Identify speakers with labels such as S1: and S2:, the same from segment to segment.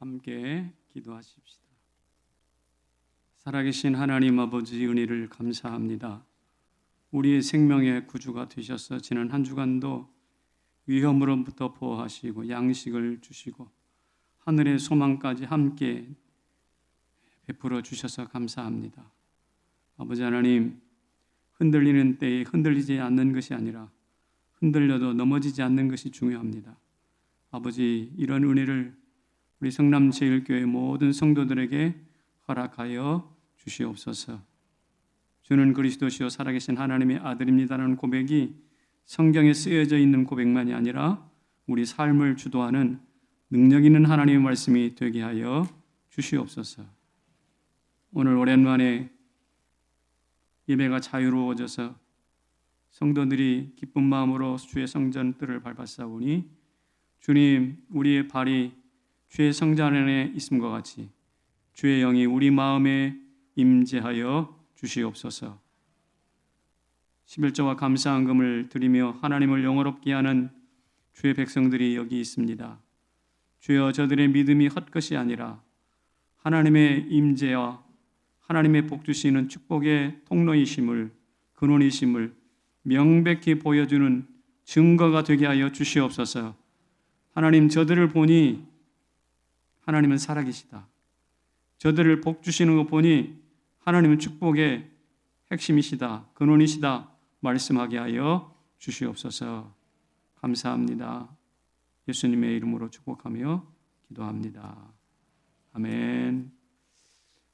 S1: 함께 기도하십시다. 살아계신 하나님 아버지 은혜를 감사합니다. 우리의 생명의 구주가 되셔서 지난 한 주간도 위험으로부터 보호하시고 양식을 주시고 하늘의 소망까지 함께 베풀어 주셔서 감사합니다. 아버지 하나님, 흔들리는 때에 흔들리지 않는 것이 아니라 흔들려도 넘어지지 않는 것이 중요합니다. 아버지, 이런 은혜를 우리 성남제일교회 모든 성도들에게 허락하여 주시옵소서. 주는 그리스도시요 살아계신 하나님의 아들입니다라는 고백이 성경에 쓰여져 있는 고백만이 아니라 우리 삶을 주도하는 능력 있는 하나님의 말씀이 되게 하여 주시옵소서. 오늘 오랜만에 예배가 자유로워져서 성도들이 기쁜 마음으로 주의 성전들을 밟았사오니 주님, 우리의 발이 주의 성전 안에 있음과 같이 주의 영이 우리 마음에 임재하여 주시옵소서. 11조와 감사한금을 드리며 하나님을 영화롭게 하는 주의 백성들이 여기 있습니다. 주여, 저들의 믿음이 헛것이 아니라 하나님의 임재와 하나님의 복 주시는 축복의 통로이심을, 근원이심을 명백히 보여주는 증거가 되게 하여 주시옵소서. 하나님, 저들을 보니 하나님은 살아계시다. 저들을 복 주시는 것 보니 하나님은 축복의 핵심이시다, 근원이시다 말씀하게 하여 주시옵소서. 감사합니다. 예수님의 이름으로 축복하며 기도합니다. 아멘.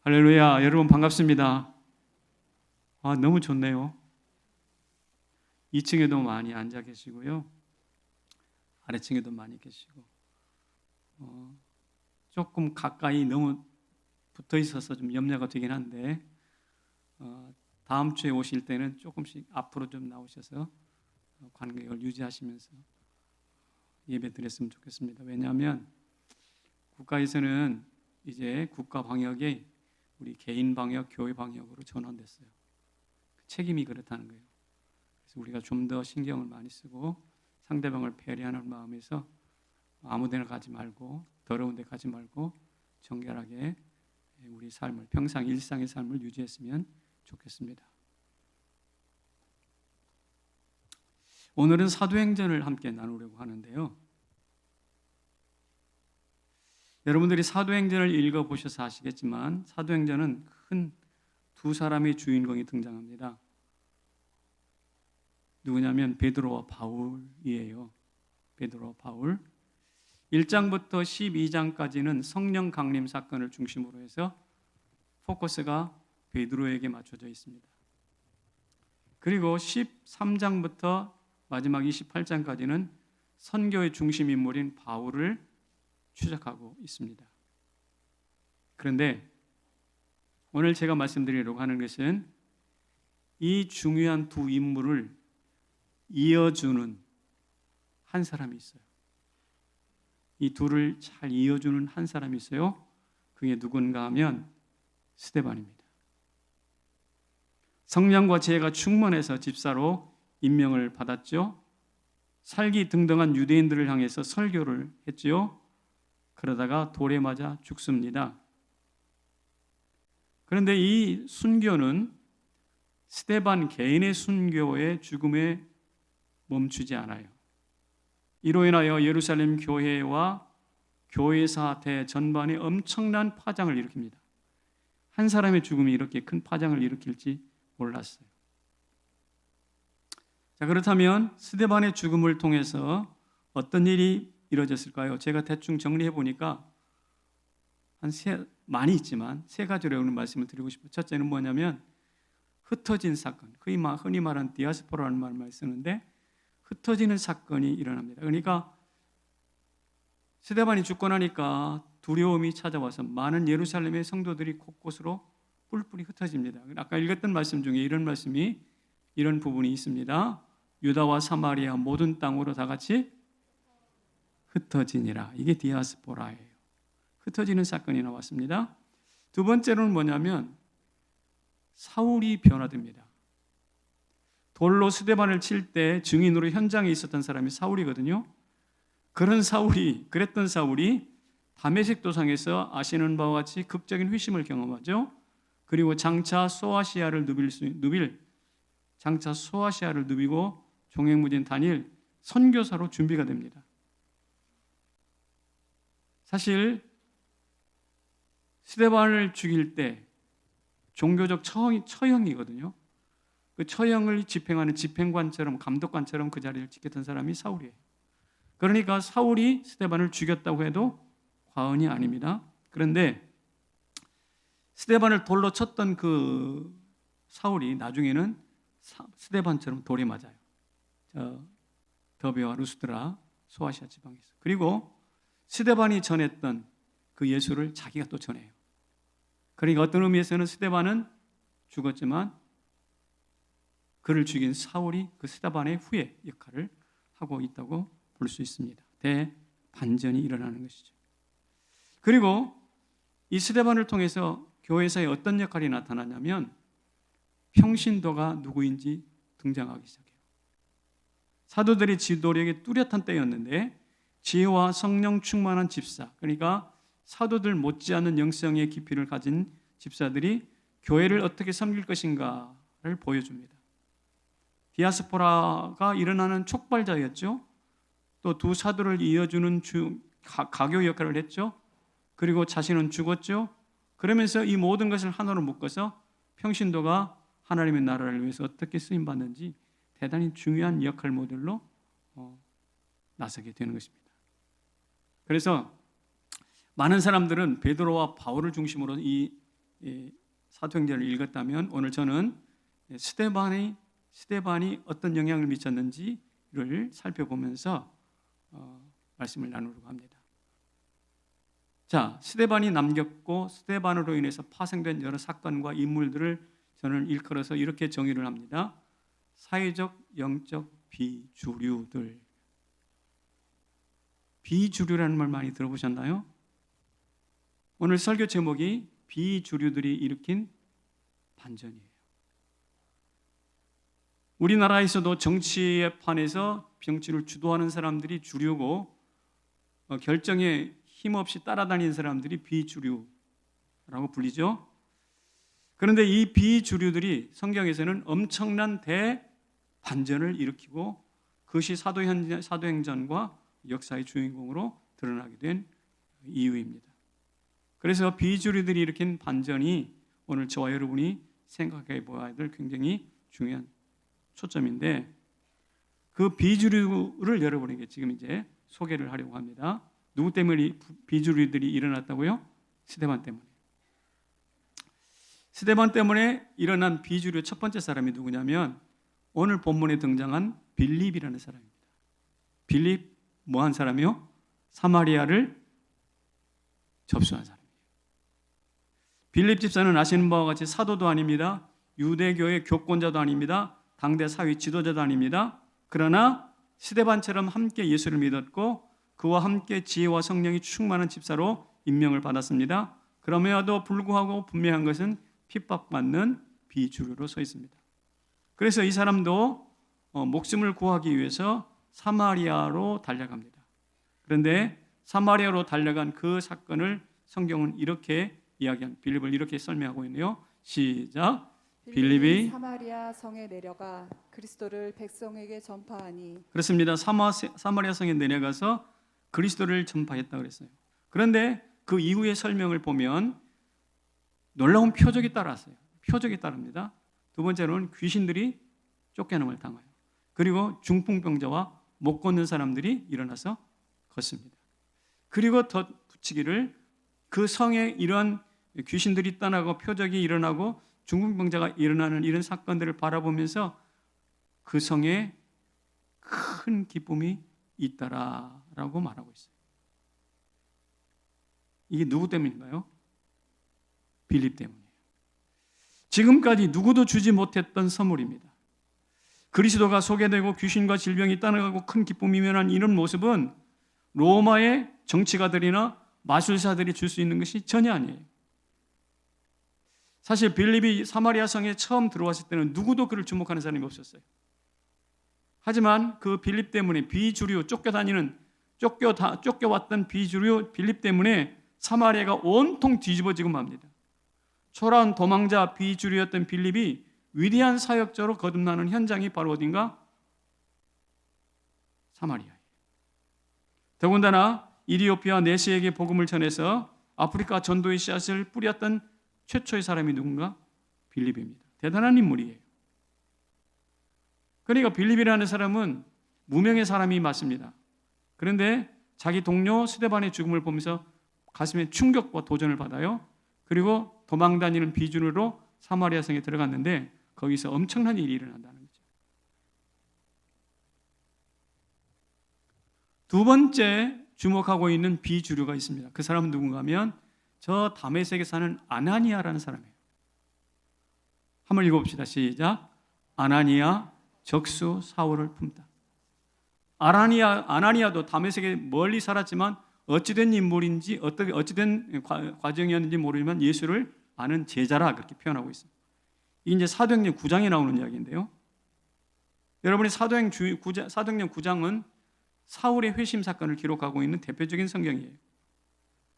S1: 할렐루야. 여러분 반갑습니다. 너무 좋네요. 2층에도 많이 앉아 계시고요, 아래층에도 많이 계시고, 조금 가까이 너무 붙어 있어서 좀 염려가 되긴 한데, 다음 주에 오실 때는 조금씩 앞으로 좀 나오셔서 간격을 유지하시면서 예배 드렸으면 좋겠습니다. 왜냐하면 국가에서는 이제 국가 방역이 우리 개인 방역, 교회 방역으로 전환됐어요. 책임이 그렇다는 거예요. 그래서 우리가 좀 더 신경을 많이 쓰고 상대방을 배려하는 마음에서 아무 데나 가지 말고, 더러운 데 가지 말고 정결하게 우리 삶을, 평상 일상의 삶을 유지했으면 좋겠습니다. 오늘은 사도행전을 함께 나누려고 하는데요, 여러분들이 사도행전을 읽어보셔서 아시겠지만 사도행전은 큰 두 사람의 주인공이 등장합니다. 누구냐면 베드로와 바울이에요. 베드로와 바울. 1장부터 12장까지는 성령 강림 사건을 중심으로 해서 포커스가 베드로에게 맞춰져 있습니다. 그리고 13장부터 마지막 28장까지는 선교의 중심 인물인 바울을 추적하고 있습니다. 그런데 오늘 제가 말씀드리려고 하는 것은 이 중요한 두 인물을 이어주는 한 사람이 있어요. 이 둘을 잘 이어주는 한 사람이 있어요. 그게 누군가 하면 스데반입니다. 성령과 지혜가 충만해서 집사로 임명을 받았죠. 살기 등등한 유대인들을 향해서 설교를 했죠. 그러다가 돌에 맞아 죽습니다. 그런데 이 순교는 스데반 개인의 순교의 죽음에 멈추지 않아요. 이로 인하여 예루살렘 교회와 교회사 대전반에 엄청난 파장을 일으킵니다. 한 사람의 죽음이 이렇게 큰 파장을 일으킬지 몰랐어요. 자, 그렇다면 스데반의 죽음을 통해서 어떤 일이 이루어졌을까요? 제가 대충 정리해 보니까 많이 있지만 세 가지로 오늘 말씀을 드리고 싶어요. 첫째는 뭐냐면 흩어진 사건, 흔히 말하는 디아스포라는 말을 많이 쓰는데 흩어지는 사건이 일어납니다. 그러니까 스데반이 죽고 나니까 두려움이 찾아와서 많은 예루살렘의 성도들이 곳곳으로 뿔뿔이 흩어집니다. 아까 읽었던 말씀 중에 이런 부분이 있습니다. 유다와 사마리아 모든 땅으로 다 같이 흩어지니라. 이게 디아스포라예요. 흩어지는 사건이 나왔습니다. 두 번째로는 뭐냐면 사울이 변화됩니다. 돌로 스데반을 칠 때 증인으로 현장에 있었던 사람이 사울이거든요. 그랬던 사울이 다메섹 도상에서 아시는 바와 같이 극적인 회심을 경험하죠. 그리고 장차 소아시아를 누비고 종횡무진 다니엘 선교사로 준비가 됩니다. 사실 스데반을 죽일 때 종교적 처형이거든요. 그 처형을 집행하는 집행관처럼, 감독관처럼 그 자리를 지켰던 사람이 사울이에요. 그러니까 사울이 스데반을 죽였다고 해도 과언이 아닙니다. 그런데 스데반을 돌로 쳤던 그 사울이 나중에는 스데반처럼 돌에 맞아요. 더베와 루스드라 소아시아 지방에서. 그리고 스데반이 전했던 그 예수를 자기가 또 전해요. 그러니까 어떤 의미에서는 스데반은 죽었지만 그를 죽인 사울이 그 스데반의 후예 역할을 하고 있다고 볼 수 있습니다. 대반전이 일어나는 것이죠. 그리고 이 스데반을 통해서 교회사에 어떤 역할이 나타나냐면 평신도가 누구인지 등장하기 시작해요. 사도들의 지도력이 뚜렷한 때였는데 지혜와 성령 충만한 집사, 그러니까 사도들 못지않은 영성의 깊이를 가진 집사들이 교회를 어떻게 섬길 것인가를 보여줍니다. 디아스포라가 일어나는 촉발자였죠. 또 두 사도를 이어주는 가교 역할을 했죠. 그리고 자신은 죽었죠. 그러면서 이 모든 것을 하나로 묶어서 평신도가 하나님의 나라를 위해서 어떻게 쓰임받는지 대단히 중요한 역할 모델로 나서게 되는 것입니다. 그래서 많은 사람들은 베드로와 바울을 중심으로 이 사도행전을 읽었다면 오늘 저는 스데반이 어떤 영향을 미쳤는지를 살펴보면서 말씀을 나누려고 합니다. 자, 스데반이 남겼고 스데반으로 인해서 파생된 여러 사건과 인물들을 저는 일컬어서 이렇게 정의를 합니다. 사회적, 영적 비주류들. 비주류라는 말 많이 들어보셨나요? 오늘 설교 제목이 비주류들이 일으킨 반전이에요. 우리나라에서도 정치의 판에서 정치를 주도하는 사람들이 주류고 결정에 힘없이 따라다니는 사람들이 비주류라고 불리죠. 그런데 이 비주류들이 성경에서는 엄청난 대반전을 일으키고 그것이 사도행전과 역사의 주인공으로 드러나게 된 이유입니다. 그래서 비주류들이 일으킨 반전이 오늘 저와 여러분이 생각해 보아야 될 굉장히 중요한 초점인데 그 비주류를 여러분에게 지금 이제 소개를 하려고 합니다. 누구 때문에 비주류들이 일어났다고요? 스데반 때문에. 스데반 때문에 일어난 비주류 첫 번째 사람이 누구냐면 오늘 본문에 등장한 빌립이라는 사람입니다. 빌립 뭐한 사람이요? 사마리아를 접수한 사람이에요. 빌립 집사는 아시는 바와 같이 사도도 아닙니다. 유대교의 교권자도 아닙니다. 당대 사회 지도자도 아닙니다. 그러나 스데반처럼 함께 예수를 믿었고 그와 함께 지혜와 성령이 충만한 집사로 임명을 받았습니다. 그럼에도 불구하고 분명한 것은 핍박받는 비주류로 서 있습니다. 그래서 이 사람도 목숨을 구하기 위해서 사마리아로 달려갑니다. 그런데 사마리아로 달려간 그 사건을 성경은 이렇게 빌립을 이렇게 설명하고 있네요. 시작. 빌립이
S2: 사마리아 성에 내려가 그리스도를 백성에게 전파하니.
S1: 그렇습니다. 사마리아 성에 내려가서 그리스도를 전파했다 그랬어요. 그런데 그 이후의 설명을 보면 놀라운 표적이 따랐어요. 표적이 따릅니다. 두 번째로는 귀신들이 쫓겨남을 당해요. 그리고 중풍병자와 못 걷는 사람들이 일어나서 걷습니다. 그리고 덧붙이기를 그 성에 이런 귀신들이 떠나고 표적이 일어나고 중풍병자가 일어나는 이런 사건들을 바라보면서 그 성에 큰 기쁨이 있더라라고 말하고 있어요. 이게 누구 때문인가요? 빌립 때문이에요. 지금까지 누구도 주지 못했던 선물입니다. 그리스도가 소개되고 귀신과 질병이 떠나가고 큰 기쁨이 임하는 이런 모습은 로마의 정치가들이나 마술사들이 줄 수 있는 것이 전혀 아니에요. 사실 빌립이 사마리아 성에 처음 들어왔을 때는 누구도 그를 주목하는 사람이 없었어요. 하지만 그 빌립 때문에 비주류 쫓겨다니는 쫓겨왔던 비주류 빌립 때문에 사마리아가 온통 뒤집어지고 맙니다. 초라한 도망자 비주류였던 빌립이 위대한 사역자로 거듭나는 현장이 바로 어딘가? 사마리아예요. 더군다나 이디오피아 네시에게 복음을 전해서 아프리카 전도의 씨앗을 뿌렸던 최초의 사람이 누군가? 빌립입니다. 대단한 인물이에요. 그러니까 빌립이라는 사람은 무명의 사람이 맞습니다. 그런데 자기 동료 스데반의 죽음을 보면서 가슴에 충격과 도전을 받아요. 그리고 도망다니는 비주류로 사마리아 성에 들어갔는데 거기서 엄청난 일이 일어난다는 거죠. 두 번째 주목하고 있는 비주류가 있습니다. 그 사람은 누군가 하면 저 다메섹에 사는 아나니아라는 사람이에요. 한번 읽어봅시다. 시작. 아나니아 적수 사울을 품다. 아나니아도 다메섹에 멀리 살았지만 어찌된 인물인지 어찌된 과정이었는지 모르지만 예수를 아는 제자라 그렇게 표현하고 있습니다. 이게 이제 사도행전 9장에 나오는 이야기인데요. 여러분이 사도행전 9장은 사울의 회심 사건을 기록하고 있는 대표적인 성경이에요.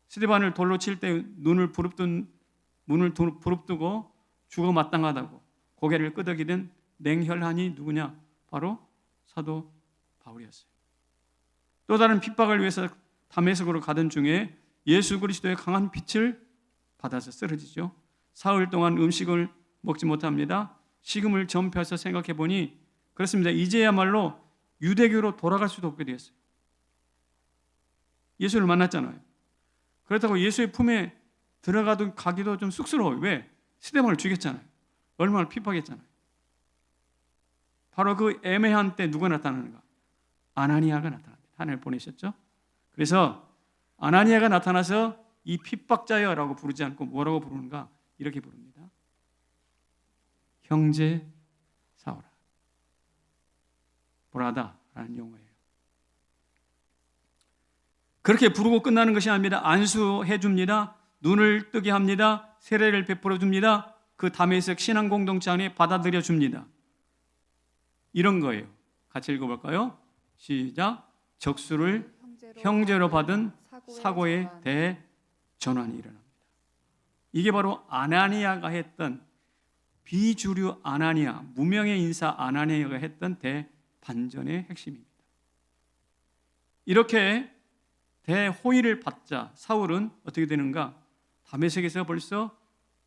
S1: 스데반을 돌로 칠 때 문을 부릅뜨고 죽어 마땅하다고 고개를 끄덕이던 냉혈한이 누구냐? 바로 사도 바울이었어요. 또 다른 핍박을 위해서 다메섹으로 가던 중에 예수 그리스도의 강한 빛을 받아서 쓰러지죠. 사흘 동안 음식을 먹지 못합니다. 식음을 전폐해서 생각해 보니 그렇습니다. 이제야말로 유대교로 돌아갈 수도 없게 되었어요. 예수를 만났잖아요. 그렇다고 예수의 품에 가기도 좀 쑥스러워요. 왜? 스데반을 죽였잖아요. 얼마나 핍박했잖아요. 바로 그 애매한 때 누가 나타나는가? 아나니아가 나타납니다. 하나님을 보내셨죠. 그래서 아나니아가 나타나서 이 핍박자여라고 부르지 않고 뭐라고 부르는가? 이렇게 부릅니다. 형제 사울아. 브라다라는 용어예요. 그렇게 부르고 끝나는 것이 아니라 안수해 줍니다. 눈을 뜨게 합니다. 세례를 베풀어 줍니다. 그 다메섹 신앙 공동체 안에 받아들여 줍니다. 이런 거예요. 같이 읽어볼까요? 시작. 적수를 형제로 받은 사고에 대해 전환이 일어납니다. 이게 바로 아나니아가 했던 비주류 아나니아, 무명의 인사 아나니아가 했던 대반전의 핵심입니다. 이렇게 대호의를 받자 사울은 어떻게 되는가? 다메섹에서 벌써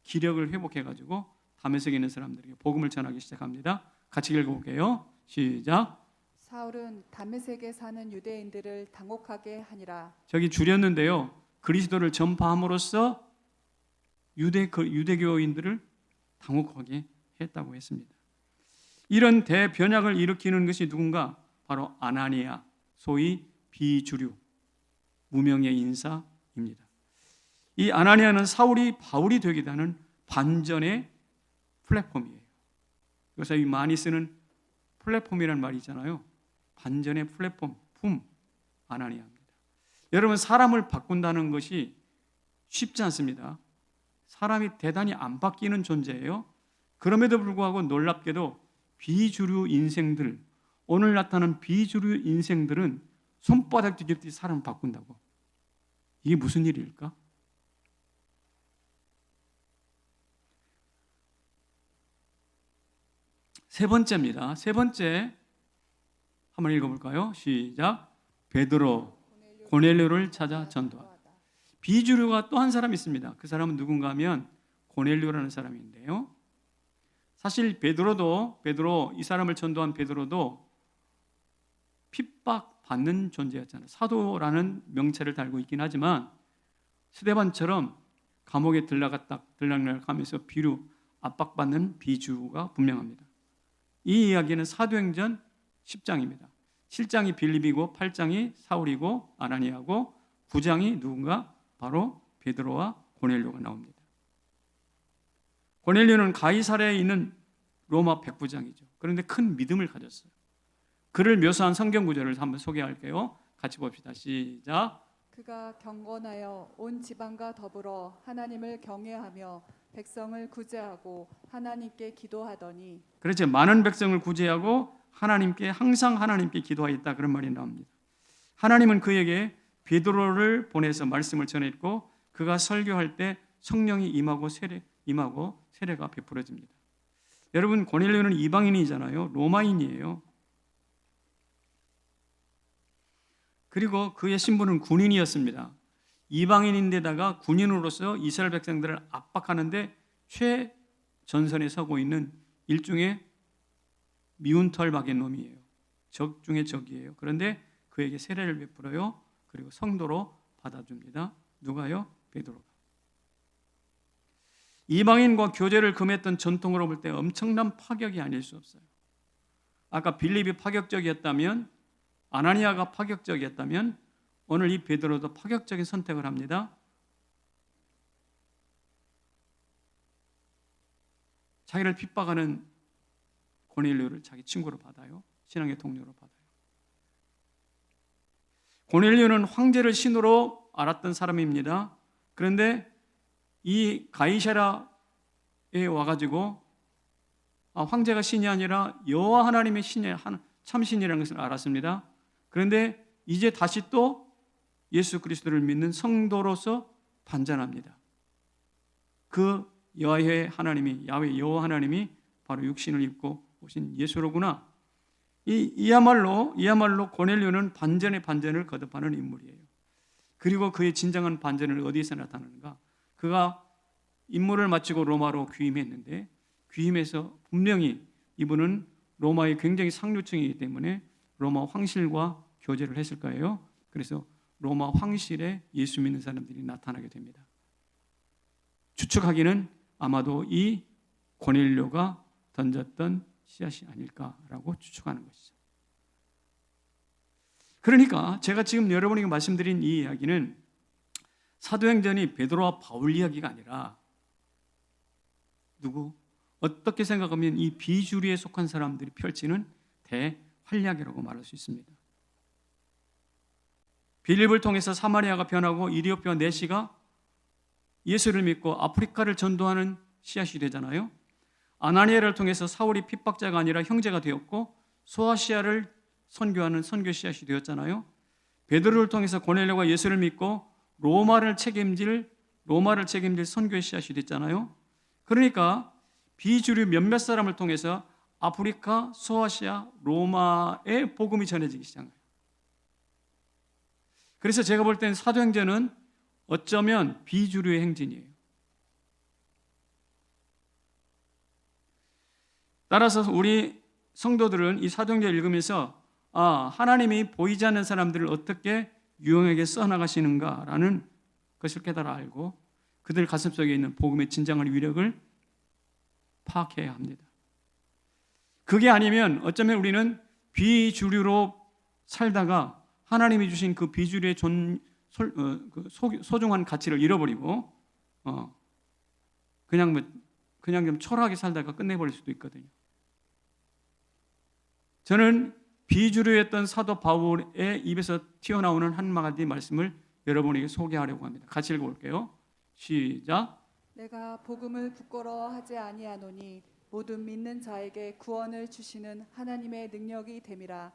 S1: 기력을 회복해가지고 다메섹에 있는 사람들에게 복음을 전하기 시작합니다. 같이 읽어볼게요. 시작.
S2: 사울은 다메섹에 사는 유대인들을 당혹하게 하니라.
S1: 저기 줄였는데요. 그리스도를 전파함으로써 유대교인들을 당혹하게 했다고 했습니다. 이런 대변혁을 일으키는 것이 누군가? 바로 아나니아, 소위 비주류, 무명의 인사입니다. 이 아나니아는 사울이 바울이 되기도 하는 반전의 플랫폼이에요. 그래서 이 많이 쓰는 플랫폼이라는 말이 있잖아요. 반전의 플랫폼, 아나니아입니다. 여러분, 사람을 바꾼다는 것이 쉽지 않습니다. 사람이 대단히 안 바뀌는 존재예요. 그럼에도 불구하고 놀랍게도 비주류 인생들, 오늘 나타나는 비주류 인생들은 손바닥 뒤집듯이 사람을 바꾼다고. 이게 무슨 일일까? 세 번째입니다. 세 번째 한번 읽어볼까요? 시작. 베드로 고넬료를 찾아 전도하다. 비주류가 또 한 사람 있습니다. 그 사람은 누군가 하면 고넬료라는 사람인데요. 사실 베드로 이 사람을 전도한 베드로도 핍박받는 존재였잖아요. 사도라는 명체를 달고 있긴 하지만 스데반처럼 감옥에 들락날락하면서 비루 압박받는 비주가 분명합니다. 이 이야기는 사도행전 10장입니다. 7장이 빌립이고 8장이 사울이고 아나니아고 9장이 누군가? 바로 베드로와 고넬료가 나옵니다. 고넬료는 가이사랴에 있는 로마 백부장이죠. 그런데 큰 믿음을 가졌어요. 그를 묘사한 성경 구절을 한번 소개할게요. 같이 봅시다. 시작.
S2: 그가 경건하여 온 지방과 더불어 하나님을 경외하며 백성을 구제하고 하나님께 기도하더니.
S1: 그렇죠. 많은 백성을 구제하고 항상 하나님께 기도하였다 그런 말이 나옵니다. 하나님은 그에게 베드로를 보내서 말씀을 전했고 그가 설교할 때 성령이 임하고 세례가 베풀어집니다. 여러분, 고넬료는 이방인이잖아요. 로마인이에요. 그리고 그의 신분은 군인이었습니다. 이방인인데다가 군인으로서 이스라엘 백성들을 압박하는데 최전선에 서고 있는 일종의 미운 털 박인 놈이에요. 적 중에 적이에요. 그런데 그에게 세례를 베풀어요. 그리고 성도로 받아줍니다. 누가요? 베드로가. 이방인과 교제를 금했던 전통으로 볼 때 엄청난 파격이 아닐 수 없어요. 아까 빌립이 파격적이었다면, 아나니아가 파격적이었다면 오늘 이 베드로도 파격적인 선택을 합니다. 자기를 핍박하는 고넬료를 자기 친구로 받아요. 신앙의 동료로 받아요. 고넬료는 황제를 신으로 알았던 사람입니다. 그런데 이 가이사랴에 와가지고 황제가 신이 아니라 여호와 하나님의 신이 참신이라는 것을 알았습니다. 그런데 이제 다시 또 예수 그리스도를 믿는 성도로서 반전합니다. 그 야훼 여호와 하나님이 바로 육신을 입고 오신 예수로구나. 이야말로 고넬료는 반전의 반전을 거듭하는 인물이에요. 그리고 그의 진정한 반전을 어디에서 나타나는가? 그가 임무를 마치고 로마로 귀임했는데 귀임해서 분명히 이분은 로마의 굉장히 상류층이기 때문에 로마 황실과 교제를 했을 거예요. 그래서 로마 황실에 예수 믿는 사람들이 나타나게 됩니다. 추측하기는 아마도 이 고넬료가 던졌던 씨앗이 아닐까라고 추측하는 것이죠. 그러니까 제가 지금 여러분에게 말씀드린 이 이야기는 사도행전이 베드로와 바울 이야기가 아니라 어떻게 생각하면 이 비주류에 속한 사람들이 펼치는 대활약이라고 말할 수 있습니다. 빌립을 통해서 사마리아가 변하고 이디오피아 내시가 예수를 믿고 아프리카를 전도하는 씨앗이 되잖아요. 아나니아를 통해서 사울이 핍박자가 아니라 형제가 되었고 소아시아를 선교하는 선교 씨앗이 되었잖아요. 베드로를 통해서 고넬료가 예수를 믿고 로마를 책임질 선교의 씨앗이 됐잖아요. 그러니까 비주류 몇몇 사람을 통해서 아프리카, 소아시아, 로마의 복음이 전해지기 시작한 거예요. 그래서 제가 볼 때는 사도행전은 어쩌면 비주류의 행진이에요. 따라서 우리 성도들은 이 사도행전을 읽으면서 하나님이 보이지 않는 사람들을 어떻게 유용하게 써나가시는가라는 것을 깨달아 알고 그들 가슴속에 있는 복음의 진정한 위력을 파악해야 합니다. 그게 아니면 어쩌면 우리는 비주류로 살다가 하나님이 주신 그 비주류의 소중한 가치를 잃어버리고 그냥 좀 초라하게 살다가 끝내버릴 수도 있거든요. 저는 비주류였던 사도 바울의 입에서 튀어나오는 한마디 말씀을 여러분에게 소개하려고 합니다. 같이 읽어볼게요. 시작.
S2: 내가 복음을 부끄러워하지 아니하노니 모든 믿는 자에게 구원을 주시는 하나님의 능력이 됨이라.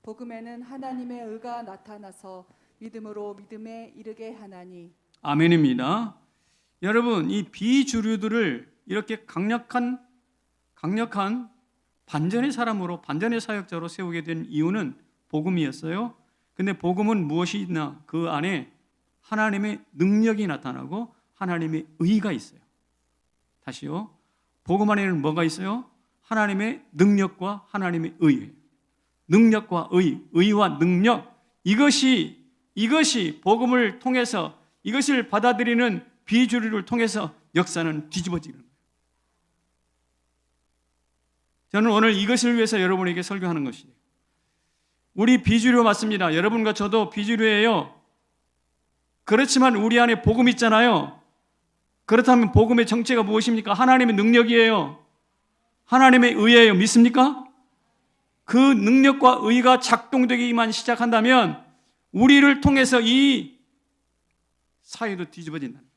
S2: 복음에는 하나님의 의가 나타나서 믿음으로 믿음에 이르게 하나니.
S1: 아멘입니다. 여러분, 이 비주류들을 이렇게 강력한 반전의 사람으로, 반전의 사역자로 세우게 된 이유는 복음이었어요. 근데 복음은 무엇이나 그 안에 하나님의 능력이 나타나고 하나님의 의가 있어요. 다시요. 복음 안에는 뭐가 있어요? 하나님의 능력과 하나님의 의. 능력과 의와 능력. 이것이 복음을 통해서 이것을 받아들이는 비주류를 통해서 역사는 뒤집어지는 거예요. 저는 오늘 이것을 위해서 여러분에게 설교하는 것이에요. 우리 비주류 맞습니다. 여러분과 저도 비주류예요. 그렇지만 우리 안에 복음 있잖아요. 그렇다면 복음의 정체가 무엇입니까? 하나님의 능력이에요. 하나님의 의예요. 믿습니까? 그 능력과 의가 작동되기만 시작한다면 우리를 통해서 이 사회도 뒤집어진다는 거예요.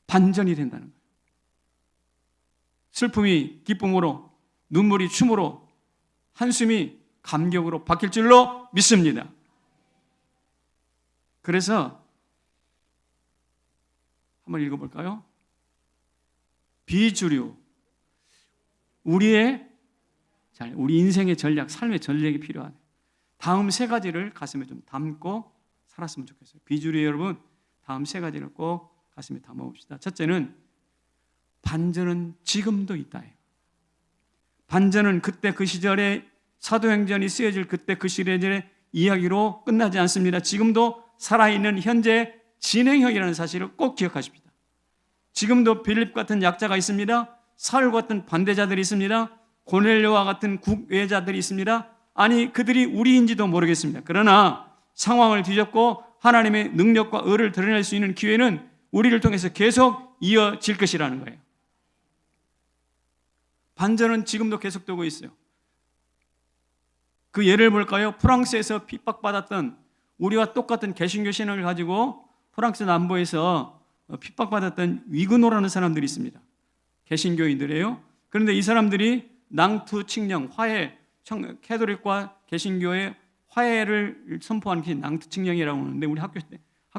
S1: 반전이 된다는 거예요. 슬픔이 기쁨으로, 눈물이 춤으로, 한숨이 감격으로 바뀔 줄로 믿습니다. 그래서 한번 읽어볼까요? 비주류. 우리 인생의 전략, 삶의 전략이 필요하네. 다음 세 가지를 가슴에 좀 담고 살았으면 좋겠어요. 비주류 여러분, 다음 세 가지를 꼭 가슴에 담아봅시다. 첫째는 반전은 지금도 있다. 반전은 그때 그 시절에 사도행전이 쓰여질 그때 그 시절의 이야기로 끝나지 않습니다. 지금도 살아있는 현재 진행형이라는 사실을 꼭 기억하십시다. 지금도 빌립 같은 약자가 있습니다. 사울 같은 반대자들이 있습니다. 고넬료와 같은 국외자들이 있습니다. 아니, 그들이 우리인지도 모르겠습니다. 그러나 상황을 뒤집고 하나님의 능력과 의를 드러낼 수 있는 기회는 우리를 통해서 계속 이어질 것이라는 거예요. 반전은 지금도 계속되고 있어요. 그 예를 볼까요? 프랑스에서 핍박받았던 우리와 똑같은 개신교 신앙을 가지고 프랑스 남부에서 핍박받았던 위그노라는 사람들이 있습니다. 개신교인들이에요. 그런데 이 사람들이 낭투 칙령, 화해, 캐톨릭과 개신교의 화해를 선포하는 게 낭투 칙령이라고 하는데 우리 학교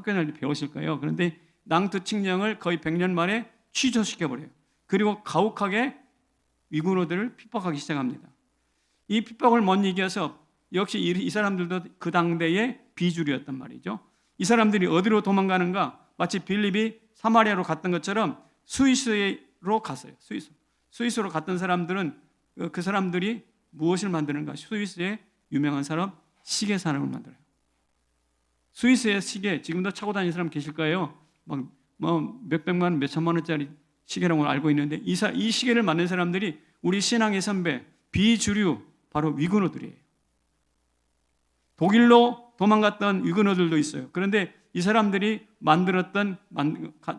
S1: 다닐 때 배우실 거예요. 그런데 낭투 칙령을 거의 100년 만에 취소시켜버려요. 그리고 가혹하게 위구노들을 핍박하기 시작합니다. 이 핍박을 못 이겨서 역시 이 사람들도 그 당대의 비주류였단 말이죠. 이 사람들이 어디로 도망가는가? 마치 빌립이 사마리아로 갔던 것처럼 스위스로 갔어요. 스위스로 갔던 사람들은 그 사람들이 무엇을 만드는가? 스위스의 유명한 사람 시계 산업을 만들어요. 스위스의 시계 지금도 차고 다니는 사람 계실 거예요. 막 몇백만 원, 몇천만 원짜리 시계라고 알고 있는데 이 시계를 만든 사람들이 우리 신앙의 선배 비주류 바로 위그노들이에요. 독일로 도망갔던 위그노들도 있어요. 그런데 이 사람들이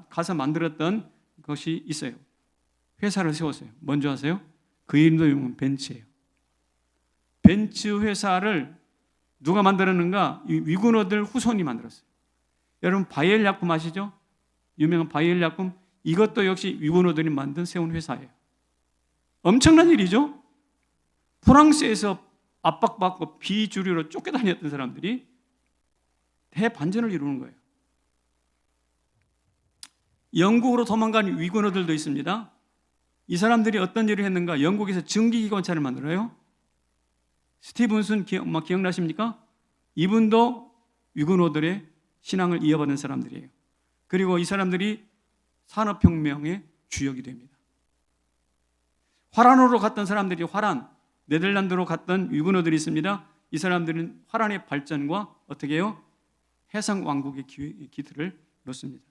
S1: 가서 만들었던 것이 있어요. 회사를 세웠어요. 뭔지 아세요? 그 이름도 유명한 벤츠예요. 벤츠 회사를 누가 만들었는가? 위그노들 후손이 만들었어요. 여러분 바이엘 약품 아시죠? 유명한 바이엘 약품. 이것도 역시 위그노들이 세운 회사예요. 엄청난 일이죠? 프랑스에서 압박받고 비주류로 쫓겨다녔던 사람들이 대반전을 이루는 거예요. 영국으로 도망간 위그노들도 있습니다. 이 사람들이 어떤 일을 했는가? 영국에서 증기기관차를 만들어요. 스티븐슨 기억나십니까? 이분도 위그노들의 신앙을 이어받은 사람들이에요. 그리고 이 사람들이 산업혁명의 주역이 됩니다. 화란으로 갔던 사람들이 네덜란드로 갔던 위그노들이 있습니다. 이 사람들은 화란의 발전과 어떻게 해요? 해상 왕국의 기틀을 놓습니다.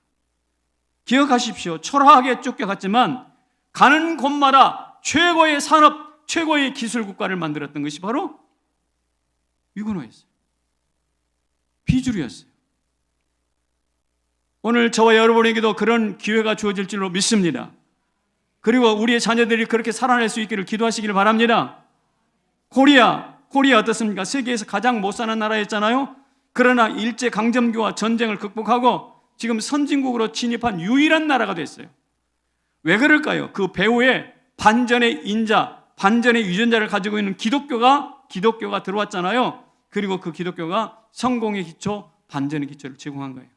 S1: 기억하십시오. 초라하게 쫓겨갔지만 가는 곳마다 최고의 산업, 최고의 기술 국가를 만들었던 것이 바로 위그노였어요. 비주류였어요. 오늘 저와 여러분에게도 그런 기회가 주어질 줄로 믿습니다. 그리고 우리의 자녀들이 그렇게 살아낼 수 있기를 기도하시기를 바랍니다. 코리아 어떻습니까? 세계에서 가장 못 사는 나라였잖아요. 그러나 일제강점기와 전쟁을 극복하고 지금 선진국으로 진입한 유일한 나라가 됐어요. 왜 그럴까요? 그 배후에 반전의 인자, 반전의 유전자를 가지고 있는 기독교가 들어왔잖아요. 그리고 그 기독교가 성공의 기초, 반전의 기초를 제공한 거예요.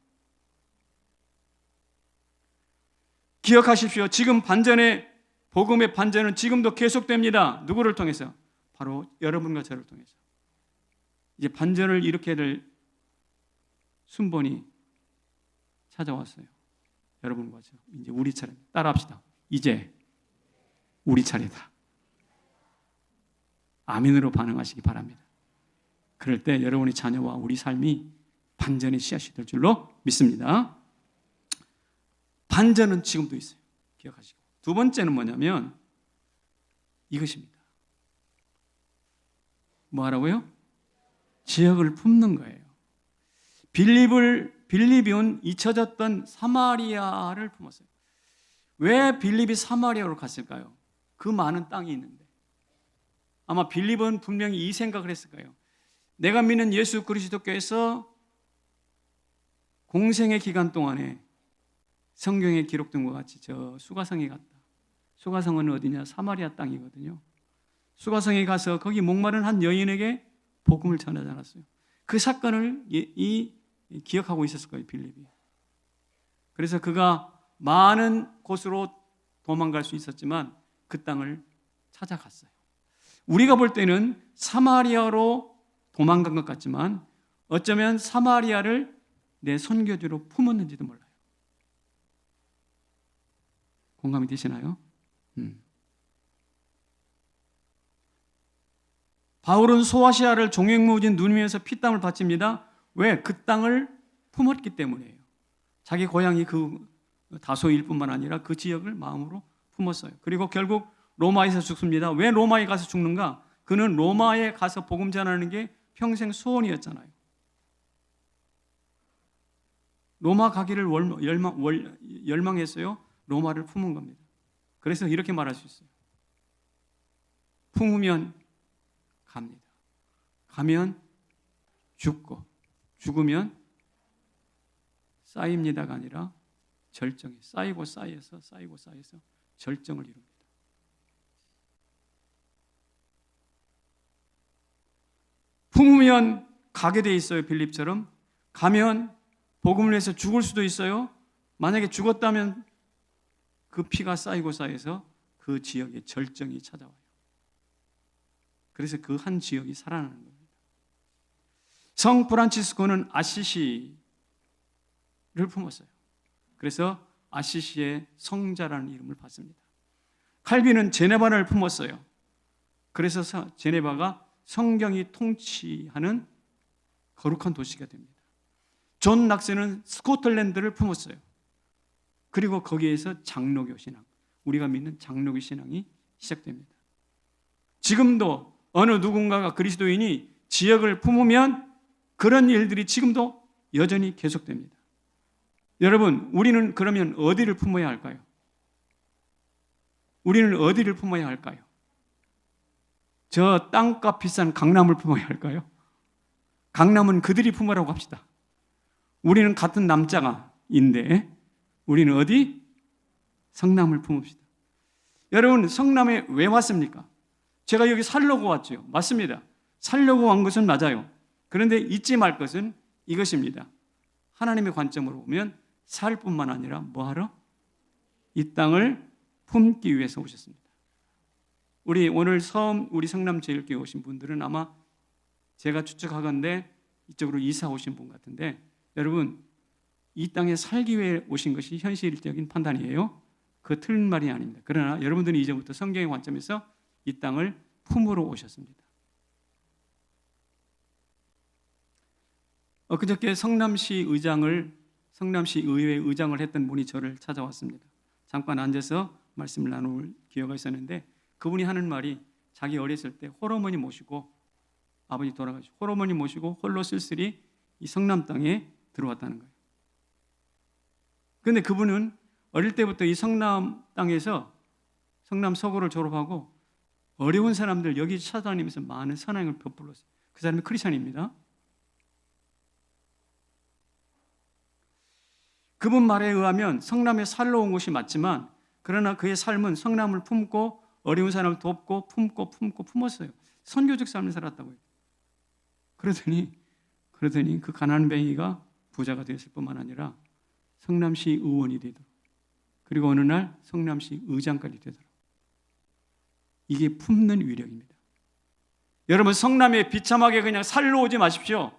S1: 기억하십시오. 지금 복음의 반전은 지금도 계속됩니다. 누구를 통해서? 바로 여러분과 저를 통해서. 이제 반전을 일으켜야 될 순번이 찾아왔어요. 여러분과 저. 이제 우리 차례. 따라합시다. 이제 우리 차례다. 아멘으로 반응하시기 바랍니다. 그럴 때 여러분의 자녀와 우리 삶이 반전의 씨앗이 될 줄로 믿습니다. 반전은 지금도 있어요. 기억하시고. 두 번째는 뭐냐면 이것입니다. 뭐 하라고요? 지역을 품는 거예요. 빌립이 온 잊혀졌던 사마리아를 품었어요. 왜 빌립이 사마리아로 갔을까요? 그 많은 땅이 있는데. 아마 빌립은 분명히 이 생각을 했을 거예요. 내가 믿는 예수 그리스도께서 공생의 기간 동안에 성경에 기록된 것 같이 저 수가성에 갔다. 수가성은 어디냐? 사마리아 땅이거든요. 수가성에 가서 거기 목마른 한 여인에게 복음을 전하지 않았어요. 그 사건을 이 기억하고 있었을 거예요, 빌립이. 그래서 그가 많은 곳으로 도망갈 수 있었지만 그 땅을 찾아갔어요. 우리가 볼 때는 사마리아로 도망간 것 같지만 어쩌면 사마리아를 내 선교지로 품었는지도 몰라요. 공감이 되시나요? 바울은 소아시아를 종횡무진 누리면서 피땀을 바칩니다. 왜? 그 땅을 품었기 때문이에요. 자기 고향이 그 다소일 뿐만 아니라 그 지역을 마음으로 품었어요. 그리고 결국 로마에서 죽습니다. 왜 로마에 가서 죽는가? 그는 로마에 가서 복음 전하는 게 평생 소원이었잖아요. 로마 가기를 열망했어요. 로마를 품은 겁니다. 그래서 이렇게 말할 수 있어요. 품으면 갑니다. 가면 죽고 죽으면 쌓입니다가 아니라 절정이 쌓이고 쌓여서 절정을 이룹니다. 품으면 가게 돼 있어요. 빌립처럼. 가면 복음을 위해서 죽을 수도 있어요. 만약에 죽었다면 그 피가 쌓이고 쌓여서 그 지역에 절정이 찾아와요. 그래서 그 한 지역이 살아나는 겁니다. 성 프란치스코는 아시시를 품었어요. 그래서 아시시의 성자라는 이름을 받습니다. 칼빈은 제네바를 품었어요. 그래서 제네바가 성경이 통치하는 거룩한 도시가 됩니다. 존 낙스는 스코틀랜드를 품었어요. 그리고 거기에서 장로교 신앙, 우리가 믿는 장로교 신앙이 시작됩니다. 지금도 어느 누군가가 그리스도인이 지역을 품으면 그런 일들이 지금도 여전히 계속됩니다. 여러분, 우리는 그러면 어디를 품어야 할까요? 우리는 어디를 품어야 할까요? 저 땅값 비싼 강남을 품어야 할까요? 강남은 그들이 품으라고 합시다. 우리는 같은 남자가인데 우리는 어디? 성남을 품읍시다. 여러분, 성남에 왜 왔습니까? 제가 여기 살려고 왔죠. 맞습니다. 살려고 온 것은 맞아요. 그런데 잊지 말 것은 이것입니다. 하나님의 관점으로 보면 살 뿐만 아니라 뭐하러? 이 땅을 품기 위해서 오셨습니다. 우리 오늘 우리 성남제일교회 오신 분들은 아마 제가 추측하건대 이쪽으로 이사 오신 분 같은데, 여러분, 이 땅에 살기 위해 오신 것이 현실적인 판단이에요. 그 틀린 말이 아닙니다. 그러나 여러분들이 이제부터 성경의 관점에서 이 땅을 품으러 오셨습니다. 엊그저께 성남시 의회 의장을 했던 분이 저를 찾아왔습니다. 잠깐 앉아서 말씀을 나눌 기회가 있었는데 그분이 하는 말이 자기 어렸을 때 홀어머니 모시고, 아버지 돌아가시고 홀어머니 모시고 홀로 쓸쓸히 이 성남 땅에 들어왔다는 거예요. 그런데 그분은 어릴 때부터 이 성남 땅에서 성남 서고를 졸업하고 어려운 사람들 여기 찾아다니면서 많은 선행을 베풀었어요. 그 사람이 크리스찬입니다. 그분 말에 의하면 성남에 살러 온 것이 맞지만, 그러나 그의 삶은 성남을 품고 어려운 사람을 돕고 품었어요. 선교적 삶을 살았다고요. 그러더니 그 가난뱅이가 부자가 되었을 뿐만 아니라 성남시 의원이 되도록, 그리고 어느 날 성남시 의장까지 되도록. 이게 품는 위력입니다. 여러분, 성남에 비참하게 그냥 살러 오지 마십시오.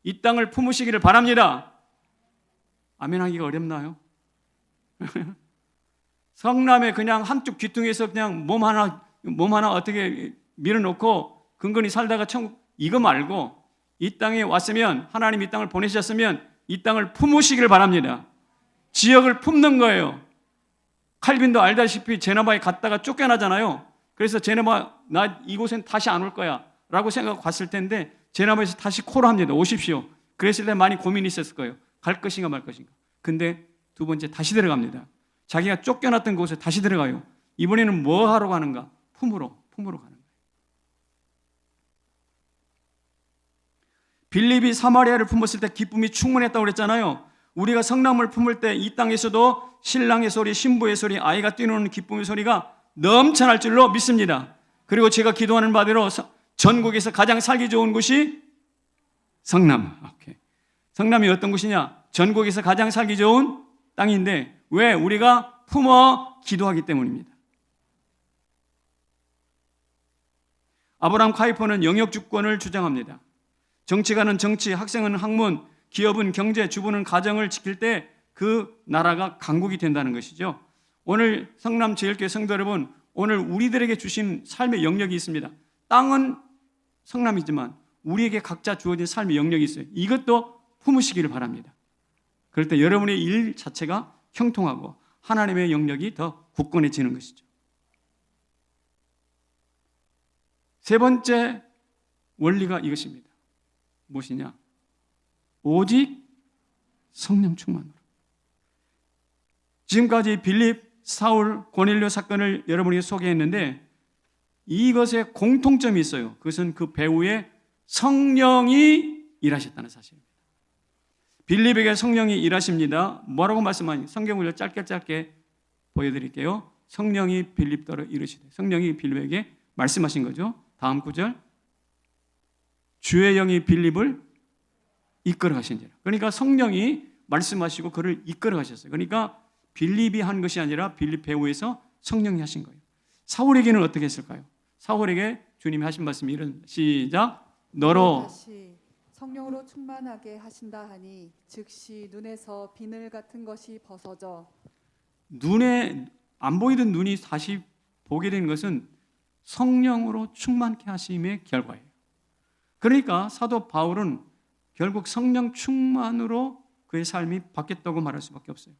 S1: 이 땅을 품으시기를 바랍니다. 아멘하기가 어렵나요? 성남에 그냥 한쪽 귀퉁이에서 그냥 몸 하나 어떻게 밀어놓고 근근히 살다가 이거 말고 이 땅에 왔으면, 하나님 이 땅을 보내셨으면 이 땅을 품으시기를 바랍니다. 지역을 품는 거예요. 칼빈도 알다시피 제네바에 갔다가 쫓겨나잖아요. 그래서 제네바, 나 이곳엔 다시 안 올 거야 라고 생각하고 갔을 텐데 제네바에서 다시 콜을 합니다. 오십시오. 그랬을 때 많이 고민이 있었을 거예요. 갈 것인가 말 것인가. 근데 두 번째 다시 들어갑니다. 자기가 쫓겨났던 곳에 다시 들어가요. 이번에는 뭐 하러 가는가? 품으러 가는 거예요. 빌립이 사마리아를 품었을 때 기쁨이 충만했다고 그랬잖아요. 우리가 성남을 품을 때 이 땅에서도 신랑의 소리, 신부의 소리, 아이가 뛰노는 기쁨의 소리가 넘쳐날 줄로 믿습니다. 그리고 제가 기도하는 바대로 전국에서 가장 살기 좋은 곳이 성남. 오케이. 성남이 어떤 곳이냐? 전국에서 가장 살기 좋은 땅인데 왜? 우리가 품어 기도하기 때문입니다. 아브라함 카이퍼는 영역 주권을 주장합니다. 정치가는 정치, 학생은 학문, 기업은 경제, 주부는 가정을 지킬 때 그 나라가 강국이 된다는 것이죠. 오늘 성남 제일교회 성도 여러분, 오늘 우리들에게 주신 삶의 영역이 있습니다. 땅은 성남이지만 우리에게 각자 주어진 삶의 영역이 있어요. 이것도 품으시기를 바랍니다. 그럴 때 여러분의 일 자체가 형통하고 하나님의 영역이 더 굳건해지는 것이죠. 세 번째 원리가 이것입니다. 무엇이냐? 오직 성령 충만으로. 지금까지 빌립, 사울, 고넬료 사건을 여러분에게 소개했는데 이것에 공통점이 있어요. 그것은 그 배후에 성령이 일하셨다는 사실입니다. 빌립에게 성령이 일하십니다. 뭐라고 말씀하니? 성경을 짧게 보여드릴게요. 성령이 빌립더러 이르시되, 성령이 빌립에게 말씀하신 거죠. 다음 구절, 주의 영이 빌립을 이끌어 가신지라. 그러니까 성령이 말씀하시고 그를 이끌어 가셨어요. 그러니까 빌립이 한 것이 아니라 빌립 배후에서 성령이 하신 거예요. 사울에게는 어떻게 했을까요? 사울에게 주님이 하신 말씀이 이런, 시작, 너로
S2: 다시 성령으로 충만하게 하신다 하니 즉시 눈에서 비늘 같은 것이 벗어져.
S1: 눈에 안 보이던 눈이 다시 보게 된 것은 성령으로 충만케 하심의 결과예요. 그러니까 사도 바울은 결국 성령 충만으로 그의 삶이 바뀌었다고 말할 수밖에 없어요.